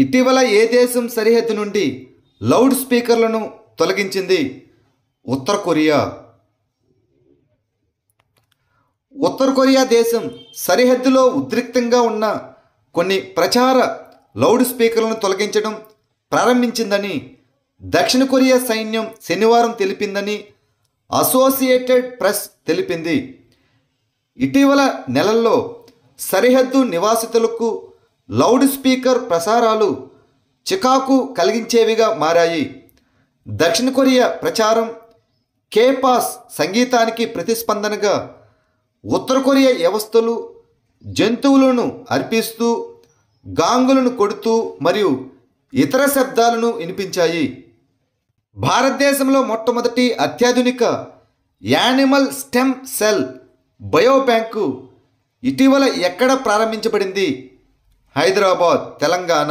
ఇటీవల ఏ దేశం సరిహద్దు నుండి లౌడ్ స్పీకర్లను తొలగించింది? ఉత్తర కొరియా. ఉత్తర కొరియా దేశం సరిహద్దులో ఉద్రిక్తంగా ఉన్న కొన్ని ప్రచార లౌడ్ స్పీకర్లను తొలగించడం ప్రారంభించిందని దక్షిణ కొరియా సైన్యం శనివారం తెలిపిందని అసోసియేటెడ్ ప్రెస్ తెలిపింది. ఇటీవల నెలల్లో సరిహద్దు నివాసితులకు లౌడ్ స్పీకర్ ప్రసారాలు చికాకు కలిగించేవిగా మారాయి. దక్షిణ కొరియా ప్రచారం కే-పాప్ సంగీతానికి ప్రతిస్పందనగా ఉత్తర కొరియా వ్యవస్థలు జంతువులను అర్పిస్తూ, గాంగులను కొడుతూ మరియు ఇతర శబ్దాలను వినిపించాయి. భారతదేశంలో మొట్టమొదటి అత్యాధునిక యానిమల్ స్టెమ్ సెల్ బయోబ్యాంకు ఇటీవల ఎక్కడ ప్రారంభించబడింది? హైదరాబాద్, తెలంగాణ.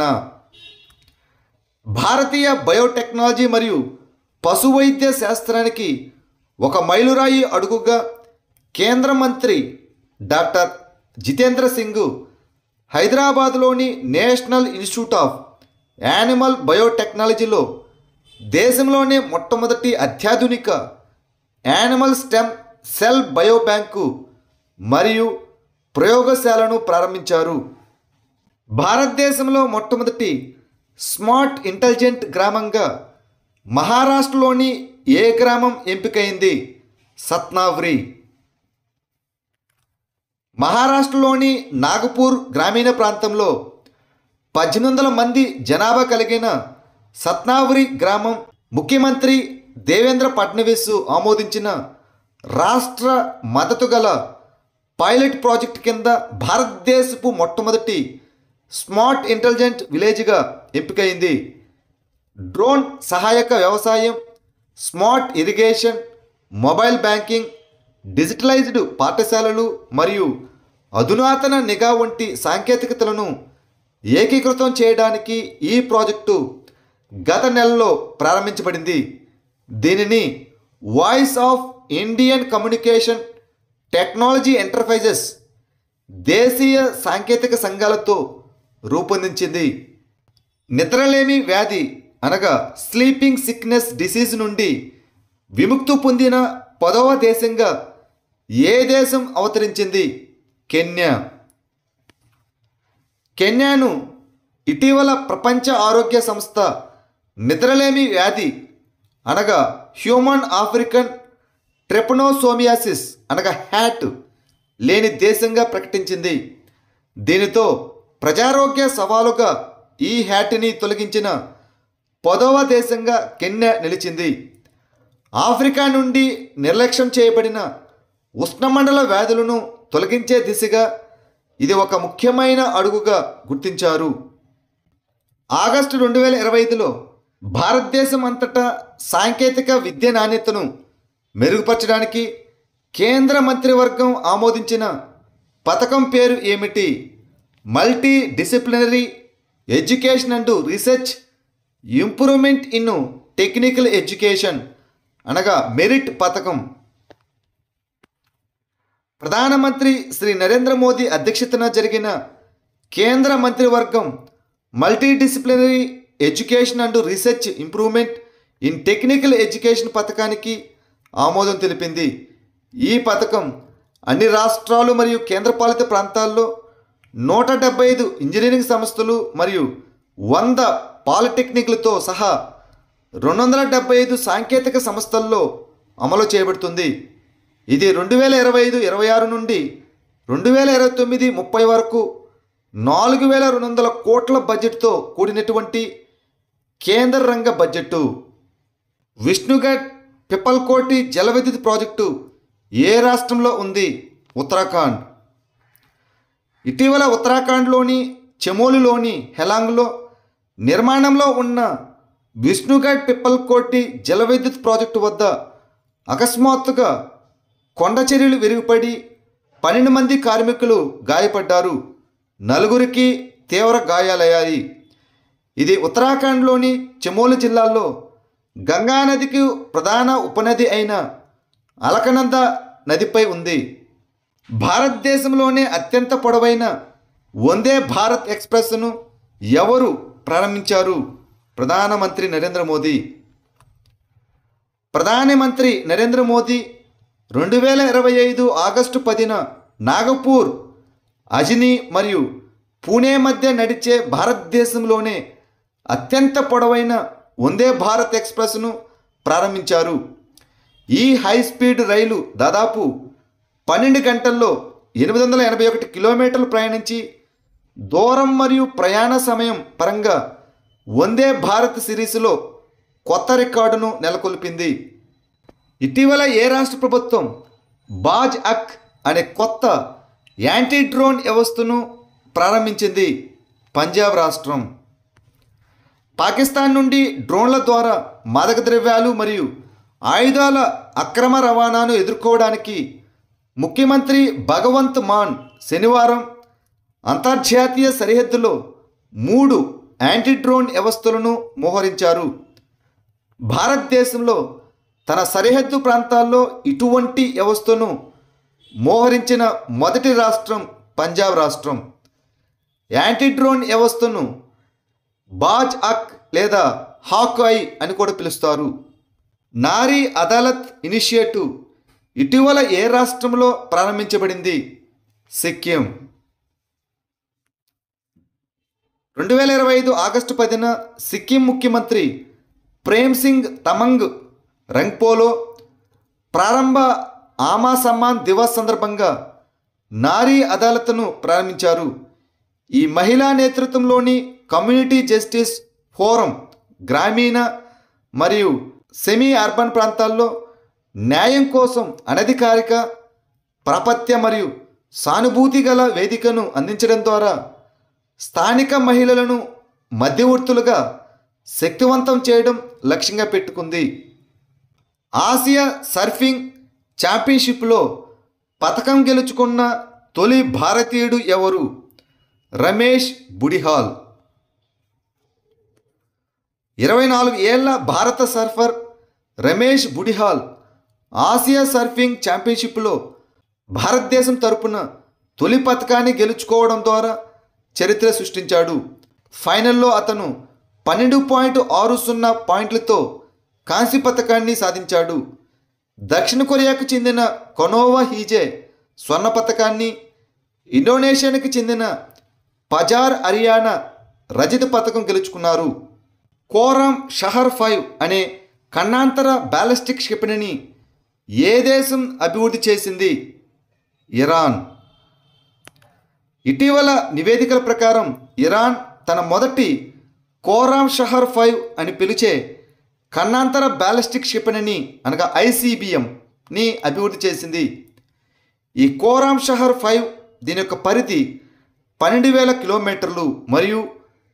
భారతీయ బయోటెక్నాలజీ మరియు పశువైద్య శాస్త్రానికి ఒక మైలురాయి అడుగుగా కేంద్ర మంత్రి డాక్టర్ జితేంద్ర సింగ్ హైదరాబాద్లోని నేషనల్ ఇన్స్టిట్యూట్ ఆఫ్ యానిమల్ బయోటెక్నాలజీలో దేశంలోనే మొట్టమొదటి అత్యాధునిక యానిమల్ స్టెమ్ సెల్ బయోబ్యాంకు మరియు ప్రయోగశాలను ప్రారంభించారు. భారతదేశంలో మొట్టమొదటి స్మార్ట్ ఇంటెలిజెంట్ గ్రామంగా మహారాష్ట్రలోని ఏ గ్రామం ఎంపికైంది? సత్నావరి. మహారాష్ట్రలోని నాగపూర్ గ్రామీణ ప్రాంతంలో 1800 మంది జనాభా కలిగిన సత్నావరి గ్రామం ముఖ్యమంత్రి దేవేంద్ర ఫడ్నవీస్ ఆమోదించిన రాష్ట్ర మద్దతు గల పైలట్ ప్రాజెక్ట్ కింద భారతదేశపు మొట్టమొదటి స్మార్ట్ ఇంటెలిజెంట్ విలేజ్గా ఎంపికైంది. డ్రోన్ సహాయక వ్యవసాయం, smart irrigation, mobile banking, digitalised పాఠశాలలు మరియు అధునాతన నిఘా వంటి సాంకేతికతలను ఏకీకృతం చేయడానికి ఈ ప్రాజెక్టు గత నెలలో ప్రారంభించబడింది. దీనిని voice of Indian communication technology enterprises దేశీయ సాంకేతిక సంఘాలతో రూపొందించింది. నిద్రలేమి వ్యాధి అనగా స్లీపింగ్ సిక్నెస్ డిసీజ్ నుండి విముక్తి పొందిన 10వ దేశంగా ఏ దేశం అవతరించింది? కెన్యా. కెన్యాను ఇటీవల ప్రపంచ ఆరోగ్య సంస్థ నిద్రలేమి వ్యాధి అనగా హ్యూమన్ ఆఫ్రికన్ ట్రెపనోసోమియాసిస్ అనగా హ్యాట్ లేని దేశంగా ప్రకటించింది. దీనితో ప్రజారోగ్య సవాలుగా ఈ హ్యాట్ని తొలగించిన 10వ దేశంగా కెన్యా నిలిచింది. ఆఫ్రికా నుండి నిర్లక్ష్యం చేయబడిన ఉష్ణమండల వ్యాధులను తొలగించే దిశగా ఇది ఒక ముఖ్యమైన అడుగుగా గుర్తించారు. ఆగస్టు 2025లో భారతదేశం అంతటా సాంకేతిక విద్య నాణ్యతను మెరుగుపరచడానికి కేంద్ర మంత్రివర్గం ఆమోదించిన పథకం పేరు ఏమిటి? Multi disciplinary education and research improvement in technical education అనగా మెరిట్ పథకం. ప్రధానమంత్రి శ్రీ నరేంద్ర మోదీ అధ్యక్షతన జరిగిన కేంద్ర మంత్రివర్గం multi disciplinary education and research improvement in technical education పథకానికి ఆమోదం తెలిపింది. ఈ పథకం అన్ని రాష్ట్రాలు మరియు కేంద్రపాలిత ప్రాంతాల్లో 175 ఇంజనీరింగ్ సంస్థలు మరియు 100 పాలిటెక్నిక్లతో సహా 275 సాంకేతిక సంస్థల్లో అమలు చేయబడుతుంది. ఇది 2025-26 నుండి 2029-30 వరకు 4200 కోట్ల బడ్జెట్తో కూడినటువంటి కేంద్ర రంగ బడ్జెట్టు. విష్ణుఘడ్ పిపల్కోటి జల విద్యుత్ ప్రాజెక్టు ఏ రాష్ట్రంలో ఉంది? ఉత్తరాఖండ్. ఇటీవల ఉత్తరాఖండ్లోని చమోలిలోని హెలాంగ్లో నిర్మాణంలో ఉన్న విష్ణుఘడ్ పిపల్కోటి జల విద్యుత్ ప్రాజెక్టు వద్ద అకస్మాత్తుగా కొండ చర్యలు విరిగిపడి 12 మంది కార్మికులు గాయపడ్డారు. 4 తీవ్ర గాయాలయ్యాయి. ఇది ఉత్తరాఖండ్లోని చమోలి జిల్లాలో గంగా నదికి ప్రధాన ఉపనది అయిన అలకనంద నదిపై ఉంది. భారతదేశంలోనే అత్యంత పొడవైన వందే భారత్ ఎక్స్ప్రెస్ను ఎవరు ప్రారంభించారు ప్రధానమంత్రి నరేంద్ర మోదీ. ప్రధానమంత్రి నరేంద్ర మోదీ 2025 ఆగస్టు 10న నాగపూర్, అజ్ని మరియు పూణే మధ్య నడిచే భారతదేశంలోనే అత్యంత పొడవైన వందే భారత్ ఎక్స్ప్రెస్ను ప్రారంభించారు. ఈ హై స్పీడ్ రైలు దాదాపు 12 గంటల్లో 881 కిలోమీటర్లు ప్రయాణించి దూరం మరియు ప్రయాణ సమయం పరంగా వందే భారత్ సిరీస్లో కొత్త రికార్డును నెలకొల్పింది. ఇటీవల ఏ రాష్ట్ర ప్రభుత్వం బాజ్ అక్ అనే కొత్త యాంటీ డ్రోన్ వ్యవస్థను ప్రారంభించింది? పంజాబ్ రాష్ట్రం. పాకిస్తాన్ నుండి డ్రోన్ల ద్వారా మాదక ద్రవ్యాలు మరియు ఆయుధాల అక్రమ రవాణాను ఎదుర్కోవడానికి ముఖ్యమంత్రి భగవంత్ మాన్ శనివారం అంతర్జాతీయ సరిహద్దులో 3 యాంటీ డ్రోన్ వ్యవస్థలను మోహరించారు. భారతదేశంలో తన సరిహద్దు ప్రాంతాల్లో ఇటువంటి వ్యవస్థను మోహరించిన మొదటి రాష్ట్రం పంజాబ్ రాష్ట్రం. యాంటీ డ్రోన్ వ్యవస్థను బాజ్ అక్ లేదా హాక్ ఐ అని కూడా పిలుస్తారు. నారీ అదాలత్ ఇనిషియేటివ్ ఇటీవల ఏ రాష్ట్రంలో ప్రారంభించబడింది? సిక్కిం. 2025 ఆగస్టు 10న సిక్కిం ముఖ్యమంత్రి ప్రేమ్ సింగ్ తమంగ్ రంగ్పోలో ప్రారంభ ఆమా సమ్మాన్ దివస్ సందర్భంగా నారీ అదాలత్ను ప్రారంభించారు. ఈ మహిళా నేతృత్వంలోని కమ్యూనిటీ జస్టిస్ ఫోరం గ్రామీణ మరియు సెమీ అర్బన్ ప్రాంతాల్లో న్యాయం కోసం అనధికారిక, ప్రపత్య మరియు సానుభూతి గల వేదికను అందించడం ద్వారా స్థానిక మహిళలను మధ్యవర్తులుగా శక్తివంతం చేయడం లక్ష్యంగా పెట్టుకుంది. ఆసియా సర్ఫింగ్ ఛాంపియన్షిప్లో పతకం గెలుచుకున్న తొలి భారతీయుడు ఎవరు? రమేష్ బుడిహాల్. 24 ఏళ్ల భారత సర్ఫర్ రమేష్ బుడిహాల్ ఆసియా సర్ఫింగ్ ఛాంపియన్షిప్లో భారతదేశం తరపున తొలి పతకాన్ని గెలుచుకోవడం ద్వారా చరిత్ర సృష్టించాడు. ఫైనల్లో అతను 12.60 పాయింట్లతో కాంస్య పతకాన్ని సాధించాడు. దక్షిణ కొరియాకు చెందిన కొనోవా హీజే స్వర్ణ పతకాన్ని, ఇండోనేషియాకు చెందిన పజార్ అరియానా రజత పతకం గెలుచుకున్నారు. కోరామ్ షహర్ 5 అనే ఖండాంతర బ్యాలిస్టిక్ క్షిపణిని ఏ దేశం అభివృద్ధి చేసింది? ఇరాన్. ఇటీవల నివేదికల ప్రకారం ఇరాన్ తన మొదటి కోరామ్ షహర్ 5 అని పిలిచే ఖండాంతర బ్యాలిస్టిక్ క్షిపణిని అనగా ICBMని అభివృద్ధి చేసింది. ఈ కోరామ్ షహర్ 5 దీని యొక్క పరిధి 12,000 కిలోమీటర్లు మరియు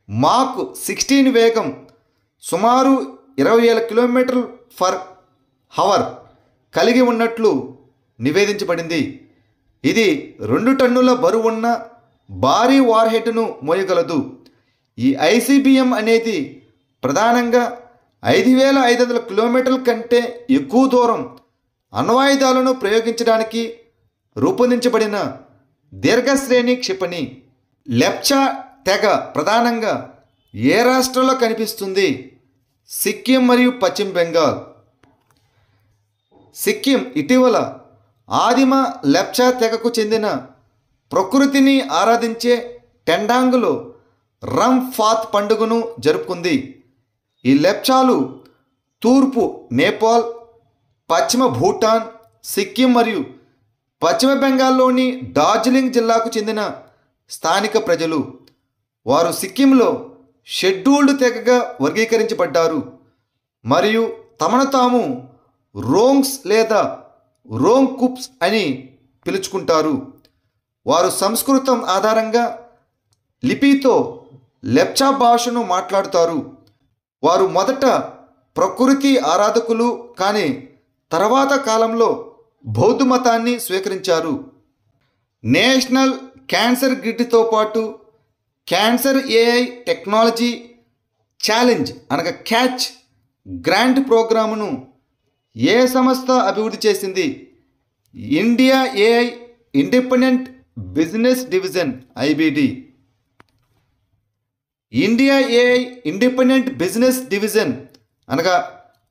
మాక్ 16 వేగం సుమారు 20,000 కిలోమీటర్లు ఫర్ హవర్ కలిగి ఉన్నట్లు నివేదించబడింది. ఇది 2 టన్నుల బరువున్న భారీ వార్హెడ్ను మోయగలదు. ఈ ICBM అనేది ప్రధానంగా 5,500 కిలోమీటర్ల కంటే ఎక్కువ దూరం అణ్వాయుధాలను ప్రయోగించడానికి రూపొందించబడిన దీర్ఘశ్రేణి క్షిపణి. లెప్చా తెగ ప్రధానంగా ఏ రాష్ట్రంలో కనిపిస్తుంది? సిక్కిం మరియు పశ్చిమ బెంగాల్. సిక్కిం ఇటీవల ఆదిమ లెప్చా తెగకు చెందిన ప్రకృతిని ఆరాధించే టెండాంగ్లో రమ్ ఫాత్ పండుగను జరుపుకుంది. ఈ లెప్చాలు తూర్పు నేపాల్, పశ్చిమ భూటాన్, సిక్కిం మరియు పశ్చిమ బెంగాల్లోని డార్జిలింగ్ జిల్లాకు చెందిన స్థానిక ప్రజలు. వారు సిక్కింలో షెడ్యూల్డ్ తెగగా వర్గీకరించబడ్డారు మరియు తమను తాము రోంగ్స్ లేదా రోంగ్కుప్స్ అని పిలుచుకుంటారు. వారు సంస్కృతం ఆధారంగా లిపితో లెప్చా భాషను మాట్లాడుతారు. వారు మొదట ప్రకృతి ఆరాధకులు కానీ తర్వాత కాలంలో బౌద్ధ మతాన్ని స్వీకరించారు. నేషనల్ క్యాన్సర్ గ్రిడ్తో పాటు క్యాన్సర్ AI టెక్నాలజీ ఛాలెంజ్ అనగా క్యాచ్ గ్రాంట్ ప్రోగ్రామును ఏ సంస్థ అభివృద్ధి చేసింది? India AI independent business division IBD. India AI independent business division అనగా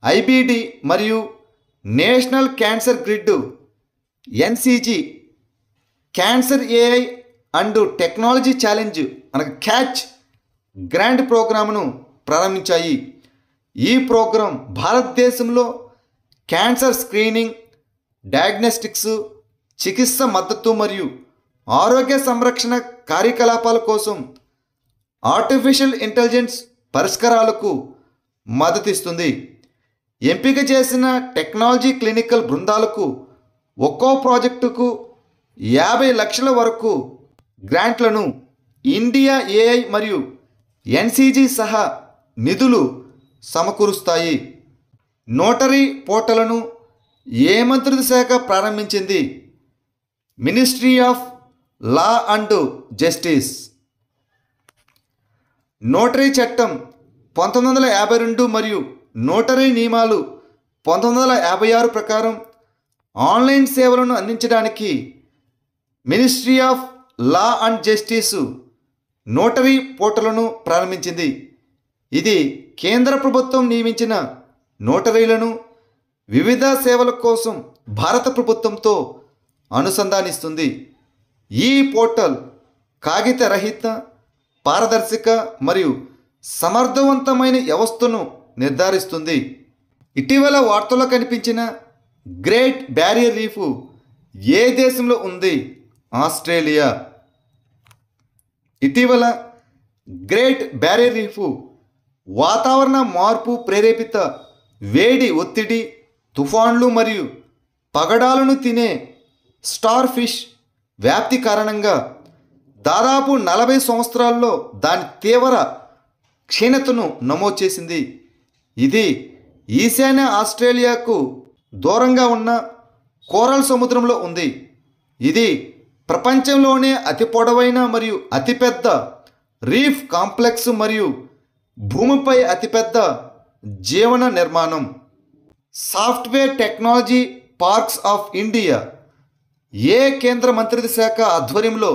ఐబిడి మరియు national cancer grid NCG cancer AI and technology challenge అనగా క్యాచ్ గ్రాంట్ ప్రోగ్రామ్ను ప్రారంభించాయి. ఈ ప్రోగ్రాం భారతదేశంలో క్యాన్సర్ స్క్రీనింగ్, డయాగ్నోస్టిక్స్, చికిత్స మద్దతు మరియు ఆరోగ్య సంరక్షణ కార్యకలాపాల కోసం ఆర్టిఫిషియల్ ఇంటెలిజెన్స్ పరిష్కారాలకు మద్దతిస్తుంది. ఎంపిక చేసిన టెక్నాలజీ క్లినికల్ బృందాలకు ఒక్కో ప్రాజెక్టుకు 50 లక్షల వరకు గ్రాంట్లను ఇండియా ఏఐ మరియు ఎన్సిజి సహా నిధులు సమకూరుస్తాయి. నోటరీ పోర్టల్ను ఏ మంత్రిత్వ శాఖ ప్రారంభించింది? Ministry of law and justice. Notary చట్టం 1952 మరియు నోటరీ నియమాలు 1956 ప్రకారం ఆన్లైన్ సేవలను అందించడానికి ministry of law and justice notary పోర్టల్ను ప్రారంభించింది. ఇది కేంద్ర ప్రభుత్వం నియమించిన నోటరీలను వివిధ సేవల కోసం భారత ప్రభుత్వంతో అనుసంధానిస్తుంది. ఈ పోర్టల్ కాగిత రహిత, పారదర్శక మరియు సమర్థవంతమైన వ్యవస్థను నిర్ధారిస్తుంది. ఇటీవల వార్తల్లో కనిపించిన గ్రేట్ బ్యారియర్ రీఫ్ ఏ దేశంలో ఉంది? ఆస్ట్రేలియా. ఇటీవల గ్రేట్ బ్యారియర్ రీఫ్ వాతావరణ మార్పు ప్రేరేపిత వేడి, ఒత్తిడి, తుఫాన్లు మరియు పగడాలను తినే స్టార్ ఫిష్ వ్యాప్తి కారణంగా దాదాపు 40 సంవత్సరాల్లో దాని తీవ్ర క్షీణతను నమోదు చేసింది. ఇది ఈశాన్య ఆస్ట్రేలియాకు దూరంగా ఉన్న కోరల్ సముద్రంలో ఉంది. ఇది ప్రపంచంలోనే అతి పొడవైన మరియు అతిపెద్ద రీఫ్ కాంప్లెక్స్ మరియు భూమిపై అతిపెద్ద జీవన నిర్మాణం. Software technology parks of India ఏ కేంద్ర మంత్రిత్వ శాఖ ఆధ్వర్యంలో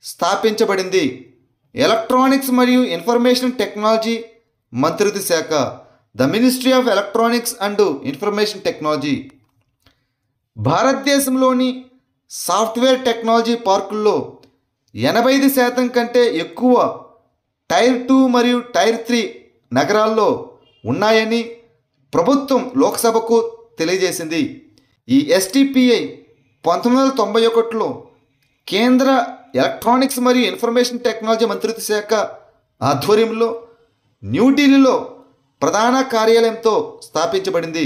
స్థాపించబడింది? ఎలక్ట్రానిక్స్ మరియు ఇన్ఫర్మేషన్ టెక్నాలజీ మంత్రిత్వ శాఖ, the ministry of electronics and information technology. భారతదేశంలోని సాఫ్ట్వేర్ టెక్నాలజీ పార్కుల్లో 85% కంటే ఎక్కువ టైర్ 2 మరియు టైర్ 3 నగరాల్లో ఉన్నాయని ప్రభుత్వం లోక్సభకు తెలియజేసింది. ఈ ఎస్టిపిఐ 1991లో కేంద్ర ఎలక్ట్రానిక్స్ మరియు ఇన్ఫర్మేషన్ టెక్నాలజీ మంత్రిత్వ శాఖ ఆధ్వర్యంలో న్యూఢిల్లీలో ప్రధాన కార్యాలయంతో స్థాపించబడింది.